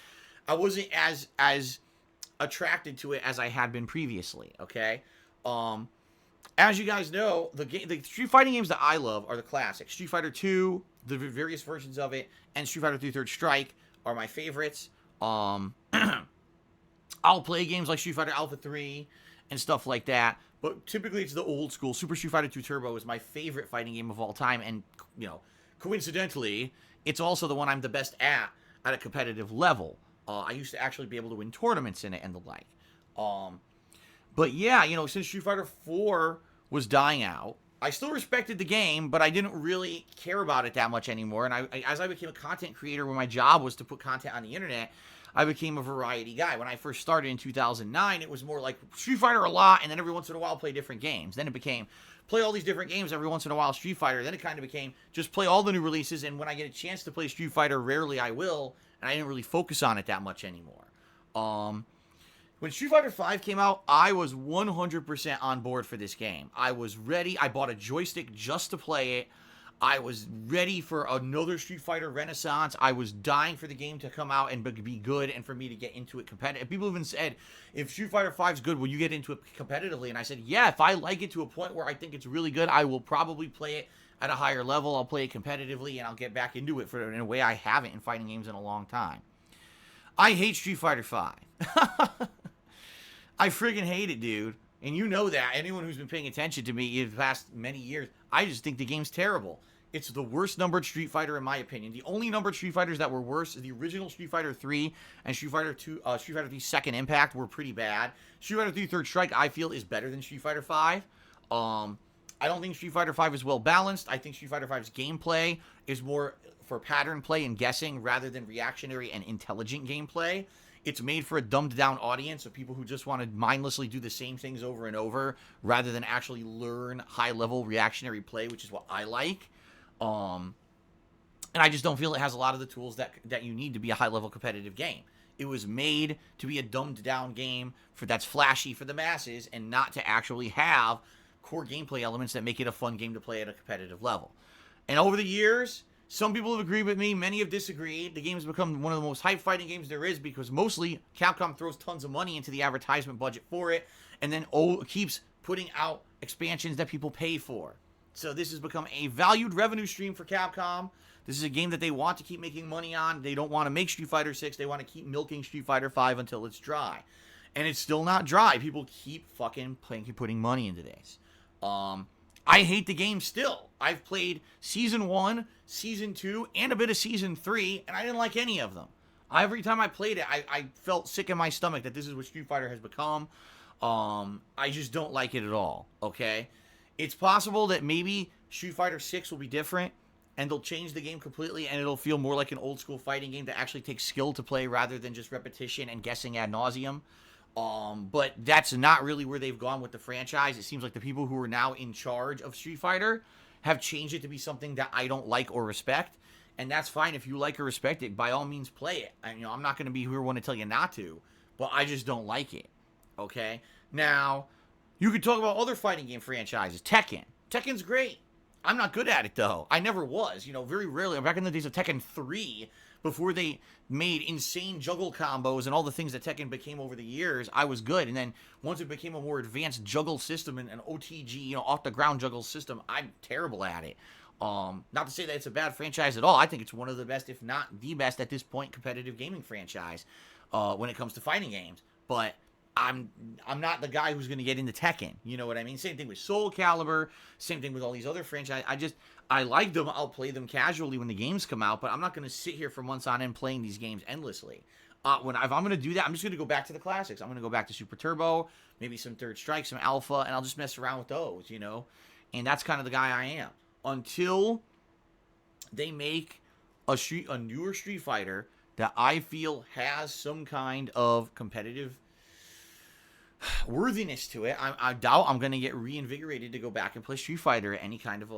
I wasn't as attracted to it as I had been previously, okay? As you guys know, the Street Fighting games that I love are the classics. Street Fighter 2, the various versions of it, and Street Fighter 3 Third Strike are my favorites. I'll play games like Street Fighter Alpha 3 and stuff like that. But typically it's the old school. Super Street Fighter 2 Turbo is my favorite fighting game of all time. And, you know, coincidentally, it's also the one I'm the best at a competitive level. I used to actually be able to win tournaments in it and the like. But yeah, you know, since Street Fighter 4 was dying out, I still respected the game, but I didn't really care about it that much anymore. And as I became a content creator where my job was to put content on the internet, I became a variety guy. When I first started in 2009, it was more like Street Fighter a lot, and then every once in a while play different games. Then it became play all these different games every once in a while Street Fighter. Then it kind of became just play all the new releases, and when I get a chance to play Street Fighter, rarely I will, and I didn't really focus on it that much anymore. When Street Fighter V came out, I was 100% on board for this game. I was ready. I bought a joystick just to play it. I was ready for another Street Fighter renaissance. I was dying for the game to come out and be good and for me to get into it competitive. People even said, if Street Fighter V is good, will you get into it competitively? And I said, yeah, if I like it to a point where I think it's really good, I will probably play it at a higher level. I'll play it competitively, and I'll get back into it in a way I haven't in fighting games in a long time. I hate Street Fighter V. I friggin' hate it, dude. And you know that. Anyone who's been paying attention to me in the past many years, I just think the game's terrible. It's the worst numbered Street Fighter in my opinion. The only numbered Street Fighters that were worse is the original Street Fighter 3 and Street Fighter 2, Street Fighter 3 Second Impact were pretty bad. Street Fighter 3 Third Strike, I feel, is better than Street Fighter 5. I don't think Street Fighter 5 is well balanced. I think Street Fighter 5's gameplay is more for pattern play and guessing rather than reactionary and intelligent gameplay. It's made for a dumbed-down audience of people who just want to mindlessly do the same things over and over rather than actually learn high-level reactionary play, which is what I like. And I just don't feel it has a lot of the tools that you need to be a high-level competitive game. It was made to be a dumbed-down game that's flashy for the masses and not to actually have core gameplay elements that make it a fun game to play at a competitive level. And over the years, some people have agreed with me, many have disagreed. The game has become one of the most hype fighting games there is because mostly Capcom throws tons of money into the advertisement budget for it and then keeps putting out expansions that people pay for. So this has become a valued revenue stream for Capcom. This is a game that they want to keep making money on. They don't want to make Street Fighter 6. They want to keep milking Street Fighter 5 until it's dry. And it's still not dry. People keep fucking putting money into this. I hate the game still. I've played Season 1, Season 2, and a bit of Season 3, and I didn't like any of them. Every time I played it, I felt sick in my stomach that this is what Street Fighter has become. I just don't like it at all, okay? It's possible that maybe Street Fighter 6 will be different, and they'll change the game completely, and it'll feel more like an old-school fighting game that actually takes skill to play rather than just repetition and guessing ad nauseum. But that's not really where they've gone with the franchise. It seems like the people who are now in charge of Street Fighter have changed it to be something that I don't like or respect. And that's fine. If you like or respect it, by all means play it. I'm not going to be here one to tell you not to, but I just don't like it. Okay? Now, you could talk about other fighting game franchises. Tekken. Tekken's great. I'm not good at it, though. I never was. Very rarely. Back in the days of Tekken 3, before they made insane juggle combos and all the things that Tekken became over the years, I was good. And then once it became a more advanced juggle system and an OTG, off-the-ground juggle system, I'm terrible at it. Not to say that it's a bad franchise at all. I think it's one of the best, if not the best at this point, competitive gaming franchise when it comes to fighting games. But I'm not the guy who's going to get into Tekken. You know what I mean? Same thing with Soul Calibur. Same thing with all these other franchises. I like them. I'll play them casually when the games come out, but I'm not going to sit here for months on end playing these games endlessly. If I'm going to do that, I'm just going to go back to the classics. I'm going to go back to Super Turbo, maybe some Third Strike, some Alpha, and I'll just mess around with those, And that's kind of the guy I am. Until they make a newer Street Fighter that I feel has some kind of competitive worthiness to it, I doubt I'm going to get reinvigorated to go back and play Street Fighter at any kind of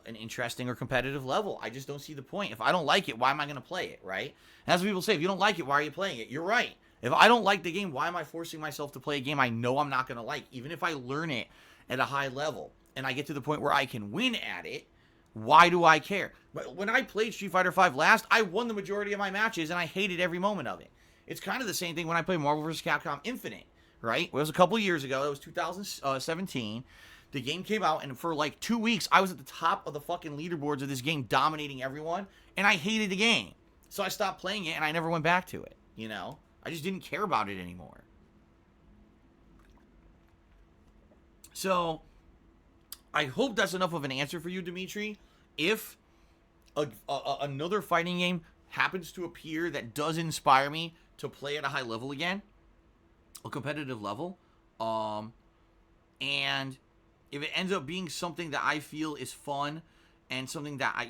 an interesting or competitive level. I just don't see the point. If I don't like it, why am I going to play it, right? And that's what people say. If you don't like it, why are you playing it? You're right. If I don't like the game, why am I forcing myself to play a game I know I'm not going to like? Even if I learn it at a high level and I get to the point where I can win at it, why do I care? When I played Street Fighter V last, I won the majority of my matches and I hated every moment of it. It's kind of the same thing when I played Marvel vs. Capcom Infinite. Right? It was a couple years ago. It was 2017. The game came out, and for like 2 weeks, I was at the top of the fucking leaderboards of this game, dominating everyone, and I hated the game. So I stopped playing it, and I never went back to it, I just didn't care about it anymore. So, I hope that's enough of an answer for you, Dimitri. If another fighting game happens to appear that does inspire me to play at a high level again, a competitive level, and if it ends up being something that I feel is fun and something that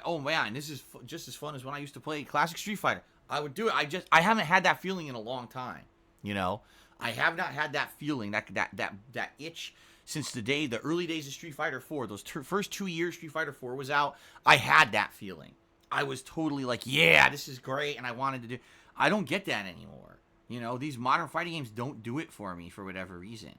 oh man, this is just as fun as when I used to play classic Street Fighter, I would do it. I haven't had that feeling in a long time. I have not had that feeling, that itch since the early days of Street Fighter 4. Those first 2 years Street Fighter 4 was out, I had that feeling. I was totally like, yeah, this is great, and I wanted to do. I don't get that anymore. These modern fighting games don't do it for me for whatever reason.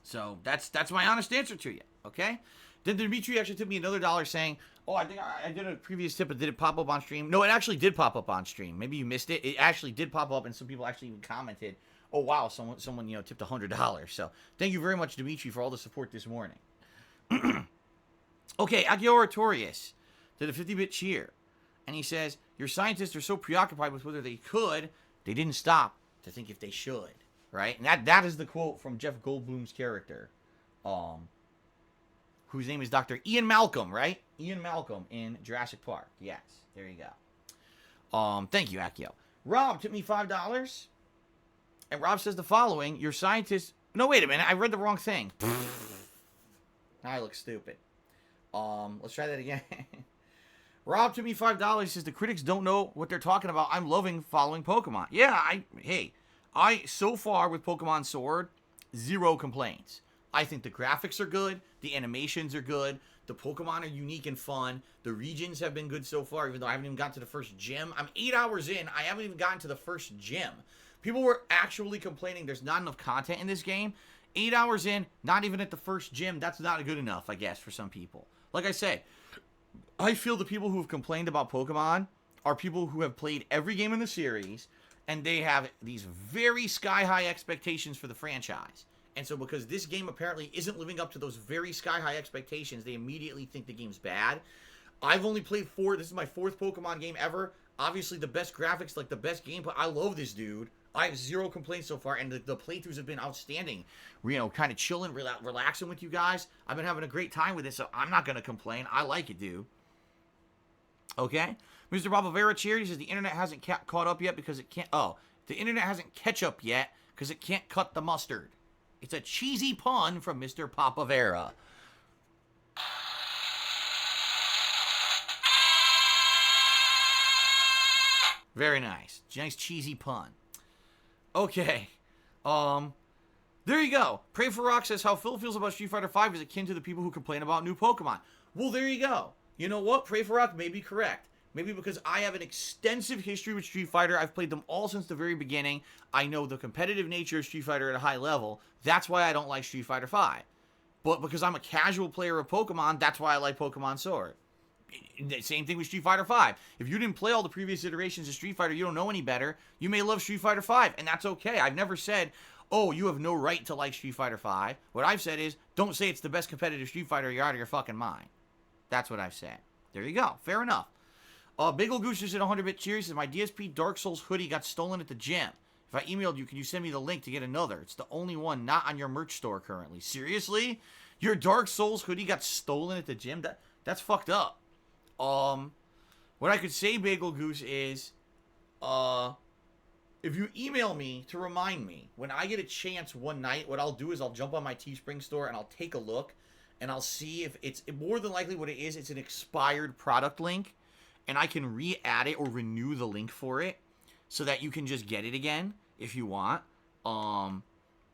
So that's my honest answer to you. Okay. Then Dimitri actually tipped me another $1 saying, "Oh, I think I did a previous tip, but did it pop up on stream?" No, it actually did pop up on stream. Maybe you missed it. It actually did pop up, and some people actually even commented, "Oh wow, someone tipped $100." So thank you very much, Dimitri, for all the support this morning. Okay, Akio Artorius did a 50-bit cheer, and he says, "Your scientists are so preoccupied with whether they could, they didn't stop to think if they should." Right, and that is the quote from Jeff Goldblum's character, whose name is Dr. Ian Malcolm, right? Ian Malcolm in Jurassic Park. Yes, there you go. Thank you, Akio. Rob tipped me $5, and Rob says the following: "Your scientists." No, wait a minute, I read the wrong thing. Now I look stupid. Let's try that again. Rob tipped me $5. Says the critics don't know what they're talking about. I'm loving following Pokemon. Yeah, I so far with Pokemon Sword, 0 complaints. I think the graphics are good, the animations are good, the Pokemon are unique and fun, the regions have been good so far, even though I haven't even gotten to the first gym. I'm 8 hours in, I haven't even gotten to the first gym. People were actually complaining there's not enough content in this game. 8 hours in, not even at the first gym, that's not good enough, I guess, for some people. Like I said, I feel the people who have complained about Pokemon are people who have played every game in the series, and they have these very sky-high expectations for the franchise. And so because this game apparently isn't living up to those very sky-high expectations, they immediately think the game's bad. I've only played 4. This is my 4th Pokemon game ever. Obviously, the best graphics, like the best gameplay. I love this dude. I have 0 complaints so far, and the playthroughs have been outstanding. Kind of chilling, relaxing with you guys. I've been having a great time with it, so I'm not going to complain. I like it, dude. Okay? Mr. Bravavera cheered. He says the internet hasn't caught up yet because it can't... Oh, the internet hasn't ketchup yet because it can't cut the mustard. It's a cheesy pun from Mr. Papavera. Very nice. Nice cheesy pun. Okay. There you go. Pray for Rock says how Phil feels about Street Fighter V is akin to the people who complain about new Pokemon. Well, there you go. You know what? Pray for Rock may be correct. Maybe because I have an extensive history with Street Fighter. I've played them all since the very beginning. I know the competitive nature of Street Fighter at a high level. That's why I don't like Street Fighter V. But because I'm a casual player of Pokemon, that's why I like Pokemon Sword. Same thing with Street Fighter V. If you didn't play all the previous iterations of Street Fighter, you don't know any better. You may love Street Fighter V, and that's okay. I've never said, oh, you have no right to like Street Fighter V. What I've said is, don't say it's the best competitive Street Fighter, you're out of your fucking mind. That's what I've said. There you go. Fair enough. Bagel Goose just did 100-bit cheers. Says, my DSP Dark Souls hoodie got stolen at the gym. If I emailed you, can you send me the link to get another? It's the only one not on your merch store currently. Seriously? Your Dark Souls hoodie got stolen at the gym? That's fucked up. What I could say, Bagel Goose, is, if you email me to remind me, when I get a chance one night, what I'll do is I'll jump on my Teespring store and I'll take a look, and I'll see if it's, more than likely what it is, it's an expired product link, and I can re-add it or renew the link for it, so that you can just get it again, if you want.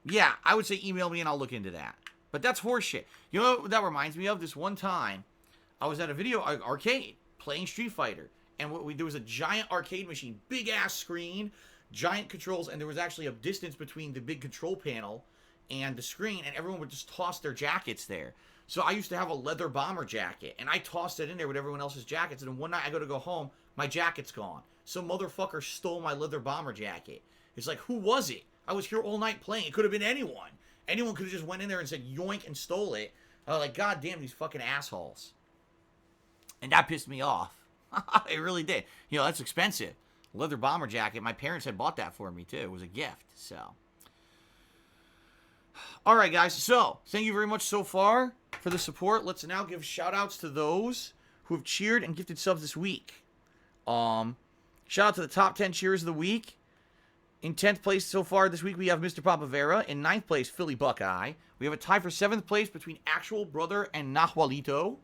Yeah, I would say email me and I'll look into that. But that's horseshit. You know what that reminds me of? This one time, I was at a video arcade playing Street Fighter, and there was a giant arcade machine, big ass screen, giant controls, and there was actually a distance between the big control panel and the screen, and everyone would just toss their jackets there. So I used to have a leather bomber jacket, and I tossed it in there with everyone else's jackets, and then one night I go home, my jacket's gone. Some motherfucker stole my leather bomber jacket. It's like, who was it? I was here all night playing. It could have been anyone. Anyone could have just went in there and said yoink and stole it. I was like, God damn, these fucking assholes. And that pissed me off. It really did. That's expensive. leather bomber jacket. My parents had bought that for me, too. It was a gift, so. All right, guys. So, thank you very much so far for the support. Let's now give shout-outs to those who have cheered and gifted subs this week. Shout out to the top 10 cheers of the week. In 10th place so far this week, we have Mr. Papavera. In 9th place, Philly Buckeye. We have a tie for 7th place between Actual Brother and Nahualito.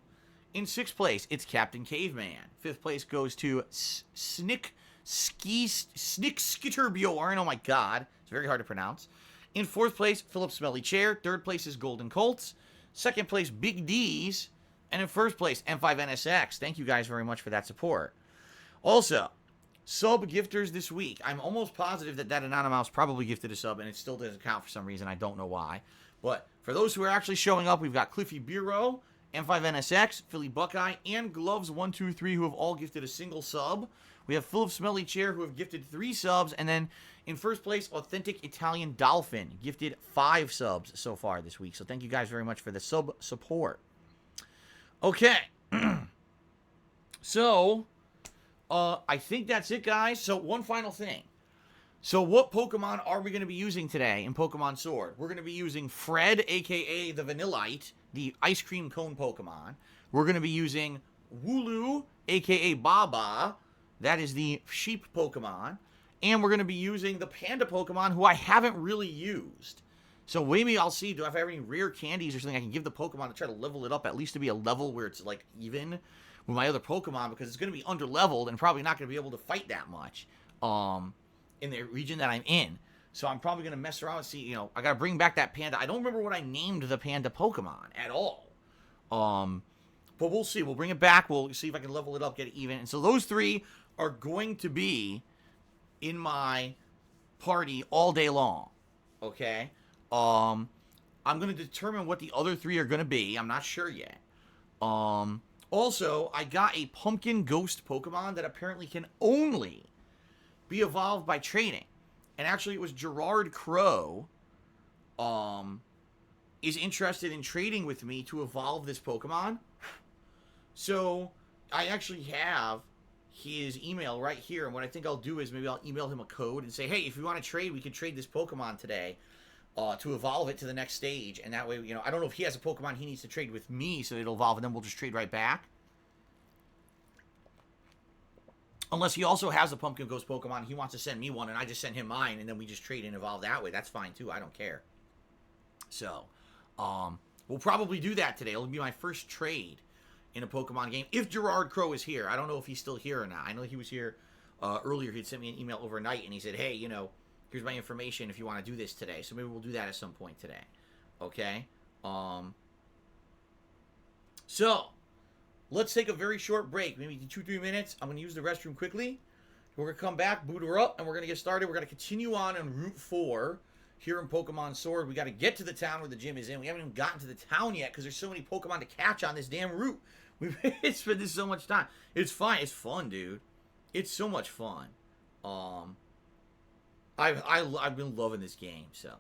In 6th place, it's Captain Caveman. 5th place goes to Snick Skitterbjorn. Oh my god. It's very hard to pronounce. In 4th place, Philip Smelly Chair. 3rd place is Golden Colts. 2nd place, Big D's. And in 1st place, M5NSX. Thank you guys very much for that support. Also, sub gifters this week. I'm almost positive that Anonymous probably gifted a sub, and it still doesn't count for some reason. I don't know why. But for those who are actually showing up, we've got Cliffy Bureau, M5NSX, Philly Buckeye, and Gloves123 who have all gifted a single sub. We have Philip Smelly Chair who have gifted 3 subs, and then in 1st place, Authentic Italian Dolphin gifted 5 subs so far this week. So thank you guys very much for the sub support. Okay. So, I think that's it, guys. So, one final thing. So, what Pokemon are we going to be using today in Pokemon Sword? We're going to be using Fred, a.k.a. the Vanillite, the ice cream cone Pokemon. We're going to be using Wooloo, a.k.a. Baba. That is the sheep Pokemon. And we're going to be using the Panda Pokemon, who I haven't really used. So, maybe I'll see, do I have any rare candies or something I can give the Pokemon to try to level it up, at least to be a level where it's, like, even with my other Pokemon, because it's going to be under-leveled and probably not going to be able to fight that much in the region that I'm in. So I'm probably going to mess around and see, I got to bring back that Panda. I don't remember what I named the Panda Pokemon at all. But we'll see. We'll bring it back. We'll see if I can level it up, get it even. And so those 3 are going to be in my party all day long. Okay? I'm going to determine what the other 3 are going to be. I'm not sure yet. Also, I got a pumpkin ghost Pokemon that apparently can only be evolved by trading. And actually, it was Gerard Crow is interested in trading with me to evolve this Pokemon. So, I actually have his email right here. And what I think I'll do is maybe I'll email him a code and say, hey, if you want to trade, we can trade this Pokemon today. To evolve it to the next stage, and that way, I don't know if he has a Pokemon he needs to trade with me, so it'll evolve, and then we'll just trade right back. Unless he also has a Pumpkin Ghost Pokemon, he wants to send me one, and I just send him mine, and then we just trade and evolve that way. That's fine, too. I don't care. So, we'll probably do that today. It'll be my first trade in a Pokemon game, if Gerard Crow is here. I don't know if he's still here or not. I know he was here earlier. He'd sent me an email overnight, and he said, hey, here's my information if you want to do this today. So maybe we'll do that at some point today. Okay? So, let's take a very short break. Maybe 2-3 minutes. I'm going to use the restroom quickly. We're going to come back, boot her up, and we're going to get started. We're going to continue on Route 4 here in Pokemon Sword. We got to get to the town where the gym is in. We haven't even gotten to the town yet because there's so many Pokemon to catch on this damn route. We've spent this so much time. It's fine. It's fun, dude. It's so much fun. I've been loving this game, so.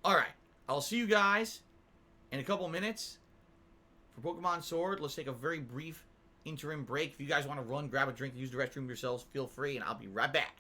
Alright, I'll see you guys in a couple minutes for Pokemon Sword. Let's take a very brief interim break. If you guys want to run, grab a drink, use the restroom yourselves, feel free, and I'll be right back.